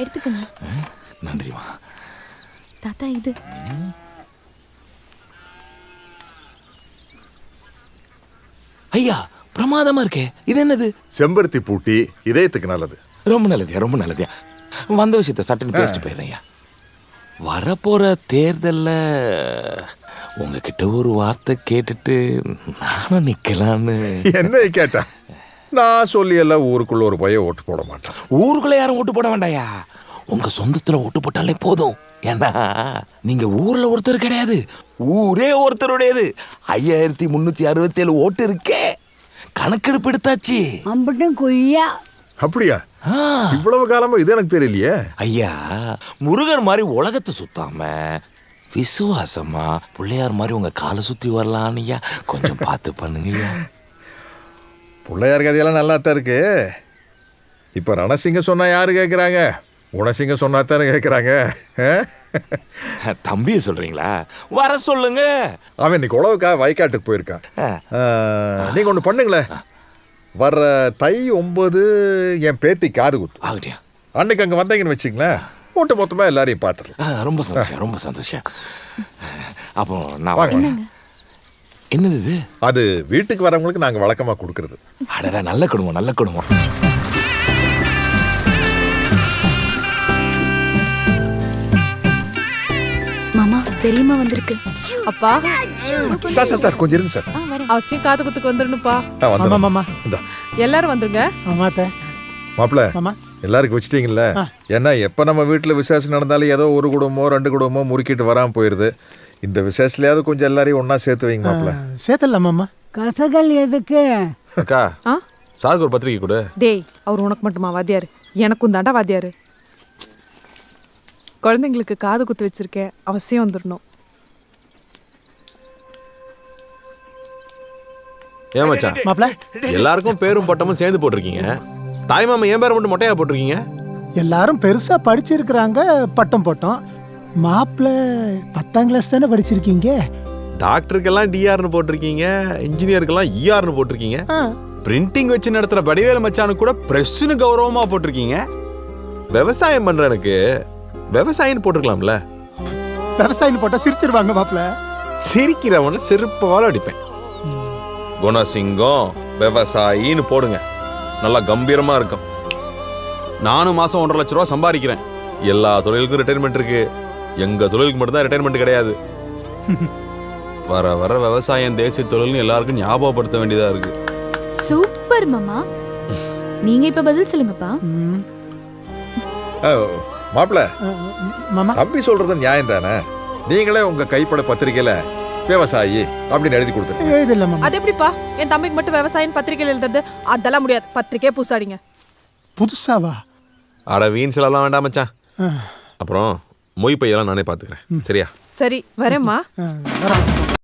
எடுத்துக்கங்க. நன்றிமா. தாத்தா இது. ஐயா பிரமாதமா இருக்கே. இது என்னது? செம்பருத்தி பூட்டி, இதயத்துக்கு நல்லது. ரொம்ப நல்லதுயா, ரொம்ப நல்லதுயா. வந்த விஷயத்த சட்டுன்னு பேசிட்டு போயிடுறேன். வரப்போற தேர்தல்ல உங்ககிட்ட ஒரு வார்த்தை கேட்டுட்டு நானும் நிக்கலான்னு. என்ன கேட்டா? நான் சொல்லி எல்லாம் ஊருக்குள்ள ஒரு பையன் ஓட்டு போட மாட்டேன். ஊருக்குள்ள யாரும் ஓட்டு போட வேண்டாயா, உங்க சொந்தத்துல ஓட்டு போட்டாலே போதும். ஏன்னா நீங்க ஊர்ல ஒருத்தர் கிடையாது, ஊரே ஒருத்தருடையது. 5367 ஓட்டு இருக்கே, கணக்கெடுப்பு எடுத்தாச்சு. அம்பட்டும் கொய்யா. அப்படியா? இவ்வளவு காலமா இது எனக்கு தெரியலையே. ஐயா முருகர் மாதிரி உலகத்தை சுத்தாம விசுவாசமா பிள்ளையார் மாதிரி உங்க காலை சுத்தி வரலான்னு ஐயா கொஞ்சம் பார்த்து பண்ணுங்க. பிள்ளையார் கதையெல்லாம் நல்லா தான் இருக்கு. இப்ப ரணசிங்க சொன்னா யாரு கேட்குறாங்க? குணசிங்க சொன்னா தானே கேட்குறாங்க. தம்பியை சொல்றீங்களா? வர சொல்லுங்க. அவன் இன்னைக்கு உழவுக்காக வயக்காட்டுக்கு போயிருக்கான். நீங்க ஒன்று பண்ணுங்களேன். வர்ற தை 9 என் பேத்தி காது குத்து ஆகட்டியா? அன்னைக்கு அங்கே வந்தீங்கன்னு வச்சுங்களேன், ஓட்டு மொத்தமா எல்லாரையும் பார்த்துடலாம். ரொம்ப சந்தோஷம், ரொம்ப சந்தோஷம். அப்போ நான் வாங்க. என்னது இது? அது வீட்டுக்கு வரவங்களுக்கு நாங்கள் வழக்கமாக கொடுக்கறது. அடடா, நல்ல குடும்பம், நல்ல குடும்பம். மாமா பெரியம்மா வந்திருக்கு. அப்பா சார் சார் சார் கொஞ்சம் இருங்க சார். அவசியம் காது குத்துக்கு வந்துடணும்ப்பா. இந்த எல்லாரும் வந்துருங்க. மாப்பிள்ள எல்லாருக்கும் வச்சுட்டீங்கல்ல. ஏன்னா எப்போ நம்ம வீட்டில் விசேஷம் நடந்தாலும் ஏதோ ஒரு குடும்பமோ 2 குடும்பமோ முறுக்கிட்டு வராமல் போயிடுது. இந்த விசேஷத்துலயாவது கொஞ்சம் எல்லாரையும் ஒன்னா சேர்த்து வைங்க மாப்பிள்ள. சேர்த்தலாமா? கசகல் எதுக்கு? அக்கா சாருக்கு ஒரு பத்திரிக்கை கொடு. டேய், அவர் உனக்கு மட்டுமா வாத்தியாரு? எனக்கும் தாண்டா வாத்தியாரு. குழந்தைங்களுக்கு காது குத்து வச்சிருக்கேன், அவசியம் வந்துடணும். ஏன் மச்சான் மாப்பிள்ள எல்லாருக்கும் பேரும் பட்டமும் சேர்ந்து போட்டிருக்கீங்க, தாய்மாமா ஏன் பேரை மட்டும் மொட்டையா போட்டிருக்கீங்க? எல்லாரும் பெருசா படிச்சிருக்கிறாங்க, பட்டம் போட்டோம். மாப்பிள்ள 10ஆம் கிளாஸ் தானே படிச்சிருக்கீங்க. டாக்டருக்கெல்லாம் டிஆர்னு போட்டிருக்கீங்க, இன்ஜினியருக்கெல்லாம் இஆர்னு போட்டிருக்கீங்க. பிரிண்டிங் வச்சு நடத்துற வடிவேலு மச்சானு கூட பிரஸ்னு கௌரவமா போட்டிருக்கீங்க. விவசாயம் பண்ற எனக்கு விவசாயின்னு போட்டிருக்கலாம்ல. விவசாயின்னு போட்டா சிரிச்சிருவாங்க மாப்பிள்ள. சிரிக்கிறவன செருப்பால அடிப்பேன். குணசிங்கம் விவசாயின்னு போடுங்க, நல்லா கம்பீரமா இருக்கும். நானும் மாசம் 1.5 லட்ச ரூபா சம்பாதிக்கிறேன். எல்லா தொழிலுக்கும் ரிட்டைர்மெண்ட் இருக்கு, எங்க தொழிலுக்கு மட்டும்தான் ரிட்டைர்மெண்ட் கிடையாது. வர வர விவசாயம் தேசிய தொழில்னு எல்லாருக்கும் ஞாபகப்படுத்த வேண்டியதா இருக்கு. சூப்பர் மாமா. நீங்க இப்ப பதில் சொல்லுங்கப்பா. மாப்பிள்ள மாமா தம்பி சொல்றது நியாயம் தானே? நீங்களே உங்க கைப்பட பத்திரிக்கையில விவசாயி அப்படின்னு எழுதி கொடுத்துருங்க. எழுதில்ல மாமா. அது எப்படிப்பா என் தம்பிக்கு மட்டும் விவசாயம் பத்திரிகையில் எழுதுறது? அதெல்லாம் முடியாது, பத்திரிக்கையே பூசாடிங்க. புதுசாவா? அட வீண் செலவெல்லாம் வேண்டாம் மச்சான். அப்புறம் மொய் பையெல்லாம் நானே பாத்துக்கிறேன், சரியா? சரி வரேம்மா.